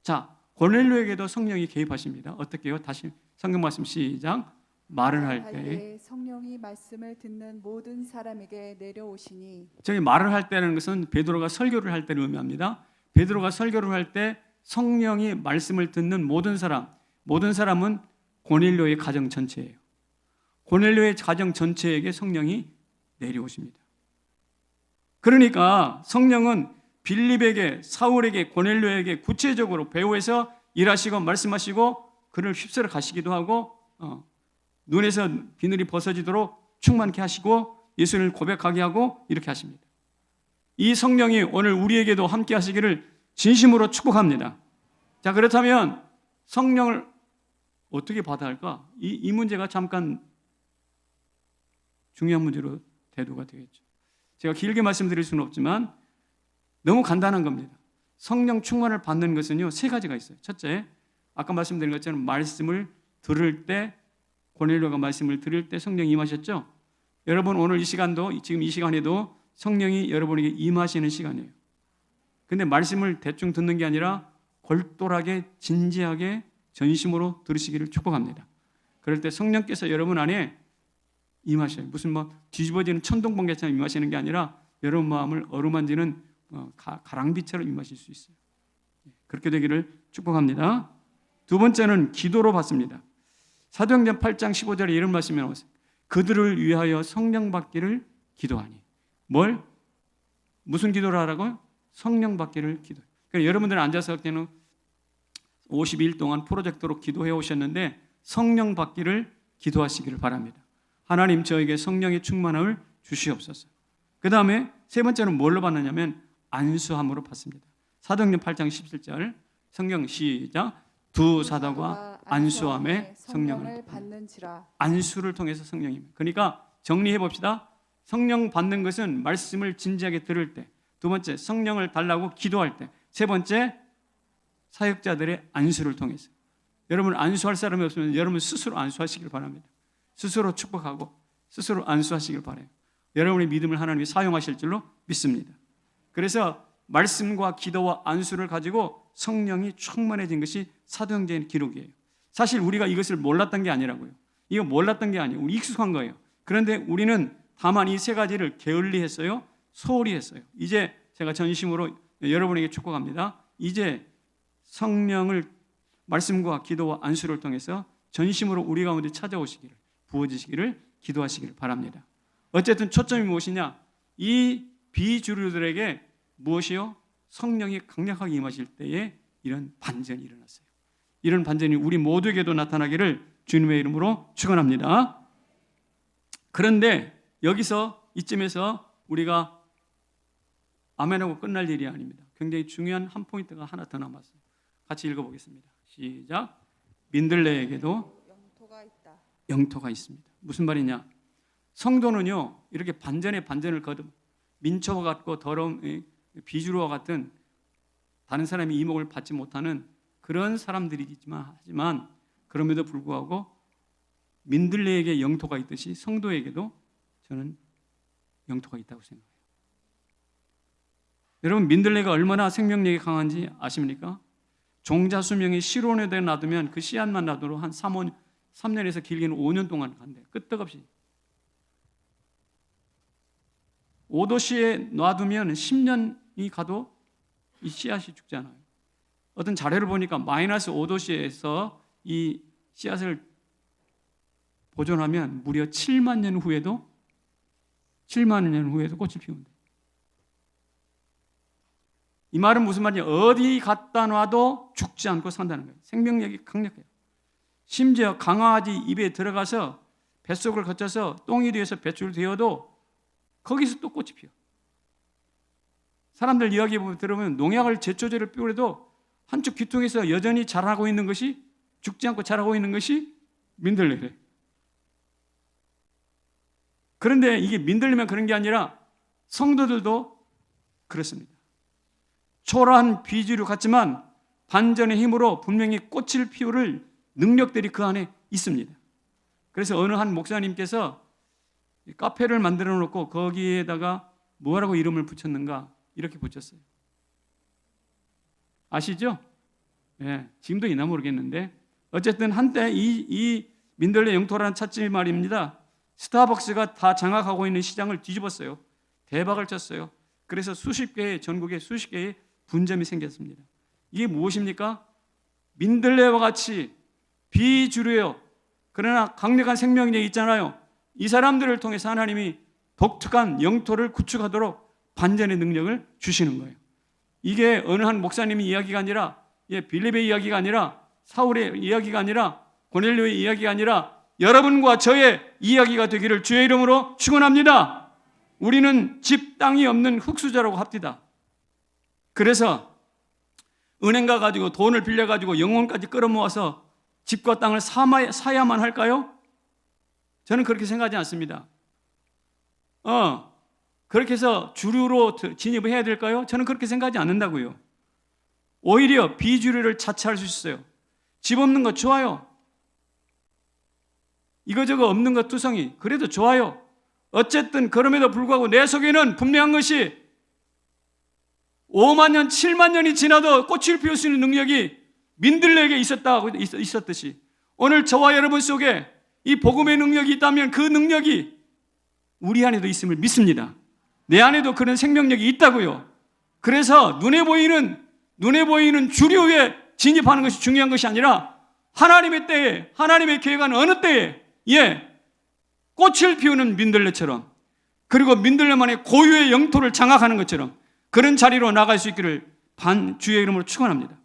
S1: 자, 고넬료에게도 성령이 개입하십니다. 어떻게 해요? 다시 성경 말씀 시작. 말을 할 때에
S2: 성령이 말씀을 듣는 모든 사람에게 내려오시니.
S1: 저기 말을 할 때라는 것은 베드로가 설교를 할 때를 의미합니다. 베드로가 설교를 할 때 성령이 말씀을 듣는 모든 사람은 고넬료의 가정 전체예요. 고넬료의 가정 전체에게 성령이 내려오십니다. 그러니까 성령은 빌립에게, 사울에게, 고넬료에게 구체적으로 배후에서 일하시고 말씀하시고 그를 휩쓸어 가시기도 하고 눈에서 비늘이 벗어지도록 충만케 하시고 예수를 고백하게 하고 이렇게 하십니다. 이 성령이 오늘 우리에게도 함께 하시기를 진심으로 축복합니다. 자, 그렇다면 성령을 어떻게 받아야 할까? 이 문제가 잠깐 중요한 문제로 대두가 되겠죠. 제가 길게 말씀드릴 수는 없지만 너무 간단한 겁니다. 성령 충만을 받는 것은요, 세 가지가 있어요. 첫째, 아까 말씀드린 것처럼 말씀을 들을 때, 고넬료가 말씀을 들을 때 성령이 임하셨죠. 여러분 오늘 이 시간도, 지금 이 시간에도 성령이 여러분에게 임하시는 시간이에요. 근데 말씀을 대충 듣는 게 아니라 골똘하게 진지하게 전심으로 들으시기를 축복합니다. 그럴 때 성령께서 여러분 안에 임하셔요. 무슨 뒤집어지는 천둥번개처럼 임하시는 게 아니라 여러분 마음을 어루만지는 가랑비처럼 임하실 수 있어요. 그렇게 되기를 축복합니다. 두 번째는 기도로 받습니다. 사도행전 8장 15절에 이런 말씀이 나왔어요. 그들을 위하여 성령 받기를 기도하니. 무슨 기도를 하라고요? 성령 받기를 기도해요. 그러니까 여러분들은 앉아서 그때는 52일 동안 프로젝트로 기도해 오셨는데 성령 받기를 기도하시기를 바랍니다. 하나님 저에게 성령의 충만함을 주시옵소서. 그 다음에 세 번째는 뭘로 받느냐면 안수함으로 받습니다. 사도행전 8장 17절 성경 시작. 두 사도가 안수함에 성령을 받는지라. 안수를 통해서 성령입니다. 그러니까 정리해 봅시다. 성령 받는 것은 말씀을 진지하게 들을 때, 두 번째 성령을 달라고 기도할 때, 세 번째 사역자들의 안수를 통해서. 여러분 안수할 사람이 없으면 여러분 스스로 안수하시길 바랍니다. 스스로 축복하고 스스로 안수하시길 바라요. 여러분의 믿음을 하나님이 사용하실 줄로 믿습니다. 그래서 말씀과 기도와 안수를 가지고 성령이 충만해진 것이 사도행전의 기록이에요. 사실 우리가 이것을 몰랐던 게 아니라고요. 이거 몰랐던 게 아니에요. 우리 익숙한 거예요. 그런데 우리는 다만 이 세 가지를 게을리했어요. 소홀히 했어요. 이제 제가 전심으로 여러분에게 축복합니다. 이제 성령을 말씀과 기도와 안수를 통해서 전심으로 우리 가운데 찾아오시기를, 부어지시기를 기도하시기를 바랍니다. 어쨌든 초점이 무엇이냐? 이 비주류들에게 무엇이요? 성령이 강력하게 임하실 때에 이런 반전이 일어났어요. 이런 반전이 우리 모두에게도 나타나기를 주님의 이름으로 축원합니다. 그런데 여기서 이쯤에서 우리가 아멘하고 끝날 일이 아닙니다. 굉장히 중요한 한 포인트가 하나 더 남았어요. 같이 읽어보겠습니다. 시작. 민들레에게도
S2: 영토가 있다.
S1: 영토가 있습니다. 무슨 말이냐? 성도는요, 이렇게 반전에 반전을 거듭 민초와 같고 더러운 비주류와 같은 다른 사람이 이목을 받지 못하는 그런 사람들이지만 하지만 그럼에도 불구하고 민들레에게 영토가 있듯이 성도에게도 저는 영토가 있다고 생각해요. 여러분, 민들레가 얼마나 생명력이 강한지 아십니까? 종자 수명이 실온에다 놔두면 그 씨앗만 놔둬도 한 3년에서 길게는 5년 동안 간대요. 끄떡없이. 5도씨에 놔두면 10년이 가도 이 씨앗이 죽지 않아요. 어떤 자료를 보니까 마이너스 5도씨에서 이 씨앗을 보존하면 무려 7만 년 후에도 꽃이 피운다. 이 말은 무슨 말이냐? 어디 갖다 놔도 죽지 않고 산다는 거예요. 생명력이 강력해요. 심지어 강아지 입에 들어가서 뱃속을 거쳐서 똥이 되어서 배출되어도 거기서 또 꽃이 피어. 사람들 이야기 들으면 농약을 제초제를 뿌려도 한쪽 귀퉁에서 여전히 자라고 있는 것이, 죽지 않고 자라고 있는 것이 민들레래. 그런데 이게 민들레만 그런 게 아니라 성도들도 그렇습니다. 초라한 비주류 같지만 반전의 힘으로 분명히 꽃을 피울 능력들이 그 안에 있습니다. 그래서 어느 한 목사님께서 카페를 만들어 놓고 거기에다가 뭐라고 이름을 붙였는가, 이렇게 붙였어요. 아시죠? 예, 지금도 있나 모르겠는데 어쨌든 한때 이 민들레 영토라는 찻집 말입니다. 스타벅스가 다 장악하고 있는 시장을 뒤집었어요. 대박을 쳤어요. 그래서 전국에 수십 개의 분점이 생겼습니다. 이게 무엇입니까? 민들레와 같이 비주류예요. 그러나 강력한 생명력이 있잖아요. 이 사람들을 통해서 하나님이 독특한 영토를 구축하도록 반전의 능력을 주시는 거예요. 이게 어느 한 목사님의 이야기가 아니라, 빌립의 이야기가 아니라, 사울의 이야기가 아니라, 고넬료의 이야기가 아니라 여러분과 저의 이야기가 되기를 주의 이름으로 축원합니다. 우리는 집 땅이 없는 흙수저라고 합디다. 그래서 은행 가가지고 돈을 빌려가지고 영혼까지 끌어모아서 집과 땅을 사야만 할까요? 저는 그렇게 생각하지 않습니다. 그렇게 해서 주류로 진입을 해야 될까요? 저는 그렇게 생각하지 않는다고요. 오히려 비주류를 자처할 수 있어요. 집 없는 거 좋아요. 이거저거 없는 것 투성이, 그래도 좋아요. 어쨌든 그럼에도 불구하고 내 속에는 분명한 것이 5만 년, 7만 년이 지나도 꽃을 피울 수 있는 능력이 민들레에게 있었듯이 오늘 저와 여러분 속에 이 복음의 능력이 있다면 그 능력이 우리 안에도 있음을 믿습니다. 내 안에도 그런 생명력이 있다고요. 그래서 눈에 보이는 주류에 진입하는 것이 중요한 것이 아니라 하나님의 때에, 하나님의 계획은 어느 때에 꽃을 피우는 민들레처럼, 그리고 민들레만의 고유의 영토를 장악하는 것처럼 그런 자리로 나갈 수 있기를 주의 이름으로 축원합니다.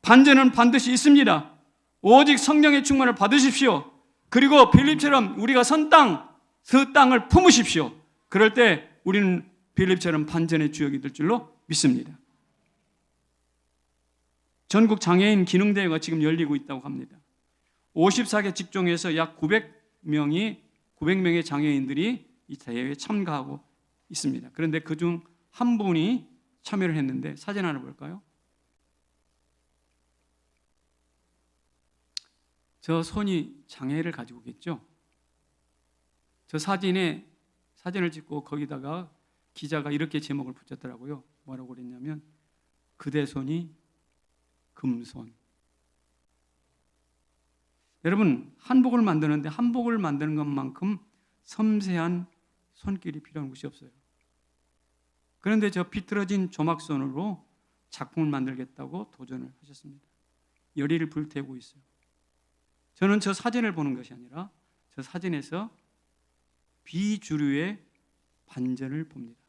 S1: 반전은 반드시 있습니다. 오직 성령의 충만을 받으십시오. 그리고 빌립처럼 우리가 선 땅, 그 땅을 품으십시오. 그럴 때 우리는 빌립처럼 반전의 주역이 될 줄로 믿습니다. 전국 장애인 기능대회가 지금 열리고 있다고 합니다. 54개 직종에서 약 900명의 장애인들이 이 대회에 참가하고 있습니다. 그런데 그중 한 분이 참여를 했는데 사진 하나 볼까요? 저 손이 장애를 가지고 있겠죠? 저 사진을 찍고 거기다가 기자가 이렇게 제목을 붙였더라고요. 뭐라고 그랬냐면 그대 손이 금손. 여러분, 한복을 만드는데 한복을 만드는 것만큼 섬세한 손길이 필요한 것이 없어요. 그런데 저 비틀어진 조막손으로 작품을 만들겠다고 도전을 하셨습니다. 열의를 불태우고 있어요. 저는 저 사진을 보는 것이 아니라 저 사진에서 비주류의 반전을 봅니다.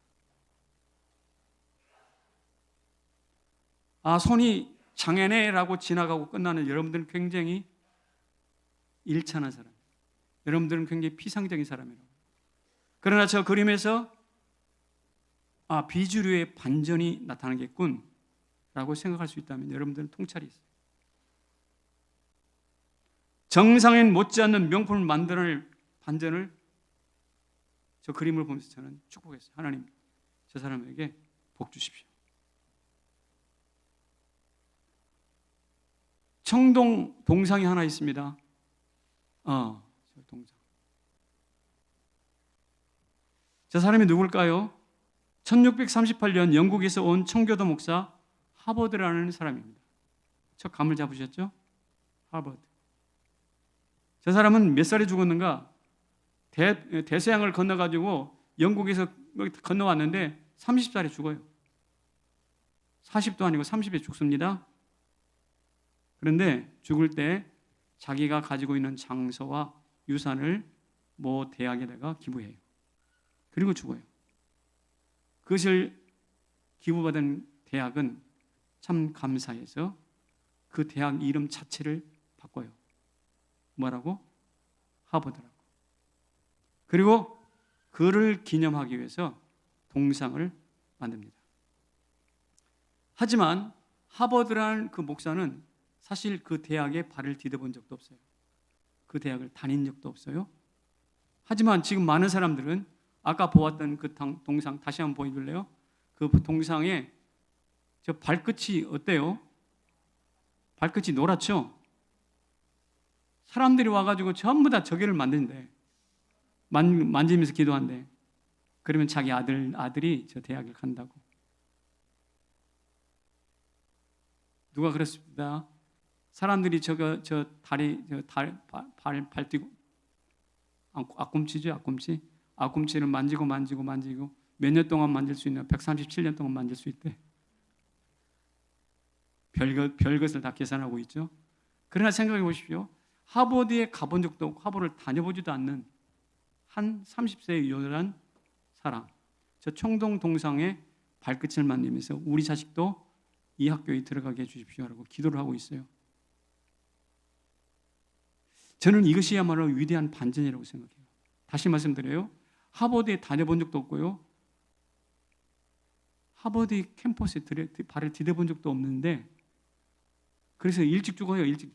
S1: 손이 장애네라고 지나가고 끝나는 여러분들은 굉장히 일천한 사람, 여러분들은 굉장히 피상적인 사람이라고. 그러나 저 그림에서 비주류의 반전이 나타나겠군 라고 생각할 수 있다면 여러분들은 통찰이 있어요. 정상엔 못지않는 명품을 만드는 반전을 저 그림을 보면서 저는 축복했어요. 하나님, 저 사람에게 복 주십시오. 청동 동상이 하나 있습니다. 저 동상. 저 사람이 누굴까요? 1638년 영국에서 온 청교도 목사 하버드라는 사람입니다. 첫 감을 잡으셨죠? 하버드. 저 사람은 몇 살에 죽었는가? 대서양을 건너가지고 영국에서 건너왔는데 30살에 죽어요. 40도 아니고 30에 죽습니다. 그런데 죽을 때 자기가 가지고 있는 장서와 유산을 모 대학에다가 기부해요. 그리고 죽어요. 그것을 기부받은 대학은 참 감사해서 그 대학 이름 자체를 바꿔요. 뭐라고? 하버드라고. 그리고 그를 기념하기 위해서 동상을 만듭니다. 하지만 하버드라는 그 목사는 사실 그 대학에 발을 디뎌본 적도 없어요. 그 대학을 다닌 적도 없어요. 하지만 지금 많은 사람들은 아까 보았던 그 동상 다시 한번 보여줄래요? 그 동상에 저 발끝이 어때요? 발끝이 노랗죠? 사람들이 와가지고 전부 다 저기를 만든대. 만지면서 기도한대. 그러면 자기 아들이 저 대학을 간다고. 누가 그랬습니다. 사람들이 저 다리, 발 뛰고, 앞꿈치죠, 앞꿈치. 앞꿈치를 만지고 몇 년 동안 만질 수 있냐? 137년 동안 만질 수 있대. 별것을 다 계산하고 있죠. 그러나 생각해 보십시오. 하버드에 가본 적도 없고 하버드를 다녀보지도 않는 한 30세의 요란한 사람. 저 청동 동상에 발끝을 만지면서 우리 자식도 이 학교에 들어가게 해주십시오라고 기도를 하고 있어요. 저는 이것이야말로 위대한 반전이라고 생각해요. 다시 말씀드려요. 하버드에 다녀본 적도 없고요. 하버드 캠퍼스에 발을 디뎌본 적도 없는데 그래서 일찍 죽어요. 일찍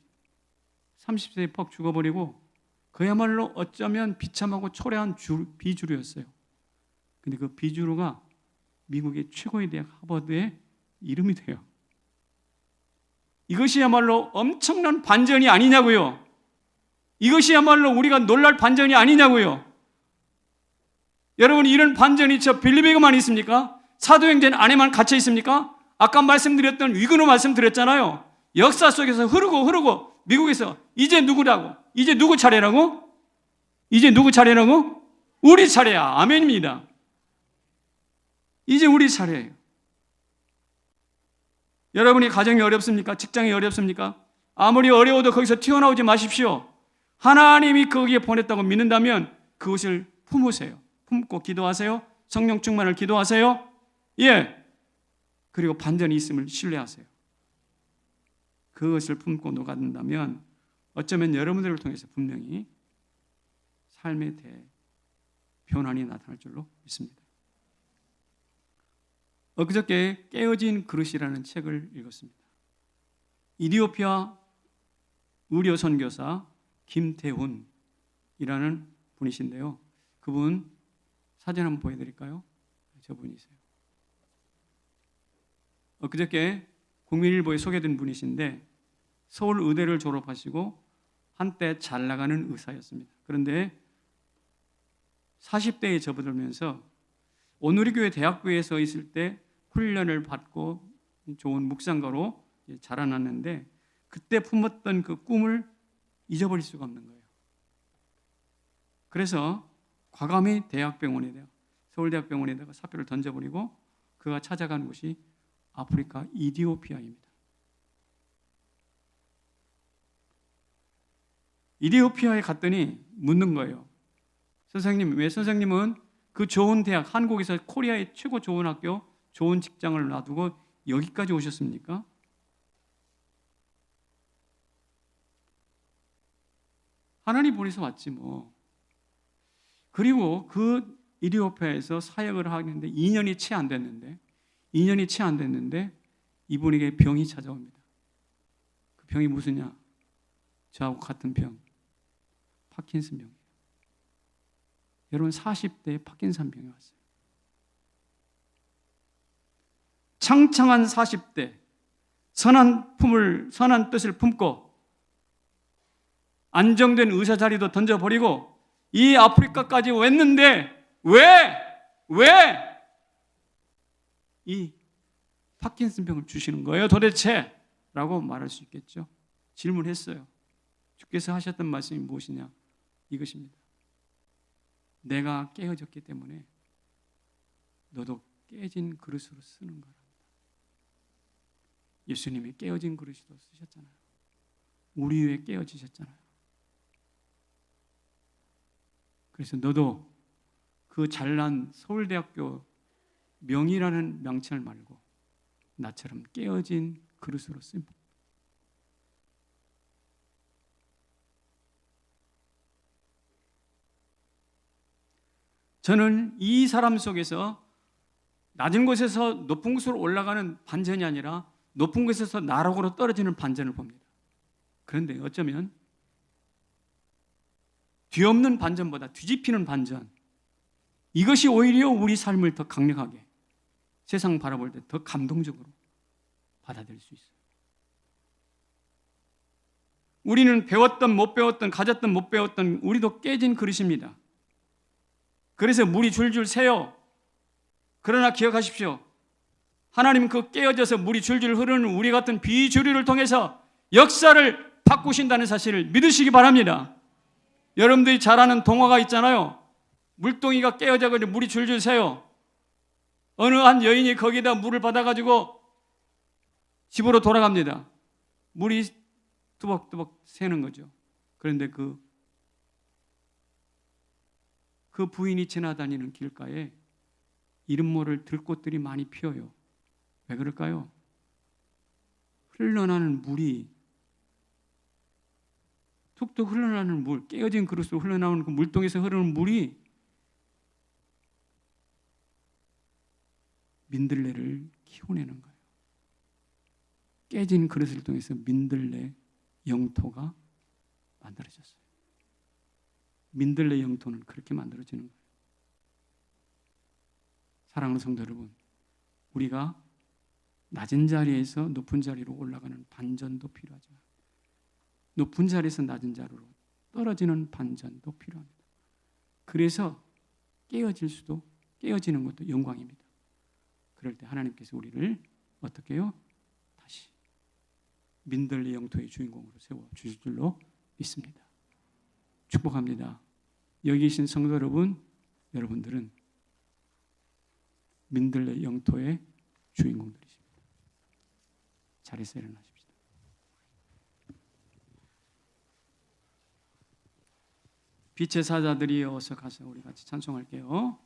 S1: 30세에 퍽 죽어버리고 그야말로 어쩌면 비참하고 초라한 비주류였어요. 근데 그 비주류가 미국의 최고의 대학 하버드의 이름이 돼요. 이것이야말로 엄청난 반전이 아니냐고요. 이것이야말로 우리가 놀랄 반전이 아니냐고요. 여러분, 이런 반전이 저 빌리베이거만 있습니까? 사도행전 안에만 갇혀 있습니까? 아까 말씀드렸던 위근호 말씀드렸잖아요. 역사 속에서 흐르고 미국에서 이제 누구라고? 이제 누구 차례라고? 이제 누구 차례라고? 우리 차례야. 아멘입니다. 이제 우리 차례예요. 여러분이 가정이 어렵습니까? 직장이 어렵습니까? 아무리 어려워도 거기서 튀어나오지 마십시오. 하나님이 거기에 보냈다고 믿는다면 그것을 품으세요. 품고 기도하세요. 성령 충만을 기도하세요. 예. 그리고 반전이 있음을 신뢰하세요. 그것을 품고 녹아든다면 어쩌면 여러분들을 통해서 분명히 삶의 변환이 나타날 줄로 믿습니다. 엊그저께 깨어진 그릇이라는 책을 읽었습니다. 이디오피아 의료 선교사 김태훈이라는 분이신데요. 그분 사진 한번 보여드릴까요? 저분이세요. 엊그저께 국민일보에 소개된 분이신데 서울 의대를 졸업하시고 한때 잘 나가는 의사였습니다. 그런데 40대에 접어들면서 오누리교회 대학교에서 있을 때 훈련을 받고 좋은 묵상가로 자라났는데 그때 품었던 그 꿈을 잊어버릴 수가 없는 거예요. 그래서 과감히 서울대학병원에다가 사표를 던져버리고 그가 찾아간 곳이 아프리카 이디오피아입니다. 이디오피아에 갔더니 묻는 거예요. 선생님, 왜 선생님은 그 좋은 대학, 한국에서 코리아의 최고 좋은 학교, 좋은 직장을 놔두고 여기까지 오셨습니까? 하나님 보내서 왔지 뭐. 그리고 그 이디오피아에서 사역을 하는데 2년이 채 안 됐는데 이분에게 병이 찾아옵니다. 그 병이 무슨냐? 저하고 같은 병, 파킨슨 병이에요. 여러분 40대에 파킨슨 병이 왔어요. 창창한 40대, 선한 뜻을 품고 안정된 의사 자리도 던져버리고 이 아프리카까지 왔는데 왜 이 파킨슨 병을 주시는 거예요 도대체? 라고 말할 수 있겠죠. 질문했어요. 주께서 하셨던 말씀이 무엇이냐? 이것입니다. 내가 깨어졌기 때문에 너도 깨진 그릇으로 쓰는 거랍니다. 예수님이 깨어진 그릇으로 쓰셨잖아요. 우리 위에 깨어지셨잖아요. 그래서 너도 그 잘난 서울대학교 명의라는 명칭을 말고 나처럼 깨어진 그릇으로 씁니다. 저는 이 사람 속에서 낮은 곳에서 높은 곳으로 올라가는 반전이 아니라 높은 곳에서 나락으로 떨어지는 반전을 봅니다. 그런데 어쩌면 뒤엎는 반전보다 뒤집히는 반전, 이것이 오히려 우리 삶을 더 강력하게, 세상 바라볼 때 더 감동적으로 받아들일 수 있어요. 우리는 배웠던 못 배웠던, 가졌던 못 배웠던 우리도 깨진 그릇입니다. 그래서 물이 줄줄 새요. 그러나 기억하십시오. 하나님은 그 깨어져서 물이 줄줄 흐르는 우리 같은 비주류를 통해서 역사를 바꾸신다는 사실을 믿으시기 바랍니다. 여러분들이 잘 아는 동화가 있잖아요. 물동이가 깨어져가지고 물이 줄줄 새요. 어느 한 여인이 거기다 물을 받아가지고 집으로 돌아갑니다. 물이 뚜벅뚜벅 새는 거죠. 그런데 그 부인이 지나다니는 길가에 이름 모를 들꽃들이 많이 피어요. 왜 그럴까요? 흘러나는 물이, 툭툭 흘러나는 물, 깨어진 그릇으로 흘러나오는 그 물통에서 흐르는 물이 민들레를 키워내는 거예요. 깨진 그릇을 통해서 민들레 영토가 만들어졌어요. 민들레 영토는 그렇게 만들어지는 거예요. 사랑하는 성도 여러분, 우리가 낮은 자리에서 높은 자리로 올라가는 반전도 필요하지만 높은 자리에서 낮은 자리로 떨어지는 반전도 필요합니다. 그래서 깨어지는 것도 영광입니다. 그럴 때 하나님께서 우리를 어떻게 해요? 다시 민들레 영토의 주인공으로 세워주실 줄로 믿습니다. 축복합니다. 여기 계신 성도 여러분, 여러분들은 민들레 영토의 주인공들이십니다. 자리에서 일어나십시다. 빛의 사자들이 어서 가서 우리 같이 찬송할게요.